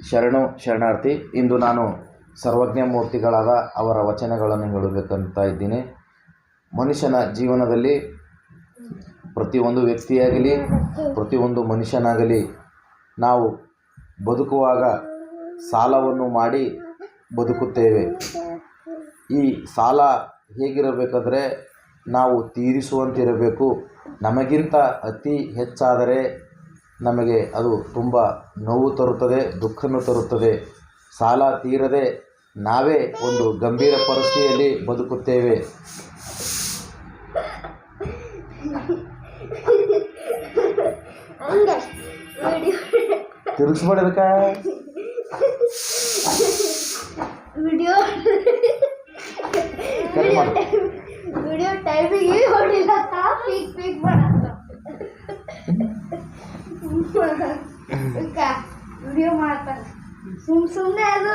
ಶರಣು ಶರಣಾರ್ಥಿ. ಇಂದು ನಾನು ಸರ್ವಜ್ಞ ಮೂರ್ತಿಗಳಾದ ಅವರ ವಚನಗಳನ್ನು ಹೇಳಬೇಕಂತ ಇದ್ದೀನಿ. ಮನುಷ್ಯನ ಜೀವನದಲ್ಲಿ ಪ್ರತಿಯೊಂದು ವ್ಯಕ್ತಿಯಾಗಲಿ ಪ್ರತಿಯೊಂದು ಮನುಷ್ಯನಾಗಲಿ ನಾವು ಬದುಕುವಾಗ ಸಾಲವನ್ನು ಮಾಡಿ ಬದುಕುತ್ತೇವೆ. ಈ ಸಾಲ ಹೇಗಿರಬೇಕಾದ್ರೆ ನಾವು ತೀರಿಸುವಂತಿರಬೇಕು. ನಮಗಿಂತ ಅತಿ ಹೆಚ್ಚಾದರೆ ನಮಗೆ ಅದು ತುಂಬ ನೋವು ತರುತ್ತದೆ, ದುಃಖನೂ ತರುತ್ತದೆ. ಸಾಲ ತೀರದೆ ನಾವೇ ಒಂದು ಗಂಭೀರ ಪರಿಸ್ಥಿತಿಯಲ್ಲಿ ಬದುಕುತ್ತೇವೆ. ತಿರುಗಿಸ್ಬೇಡದಕ್ಕ ವಿಡಿಯೋ ಟೈಮಿಗೆ ಹೊಡಿಲ್ಲ ಪೀಕ್ ಮಾಡತ್ತ ವಿಡಿಯೋ ಮಾಡ್ತಾರೆ ಸುಮ್ಮನೆ ಅದು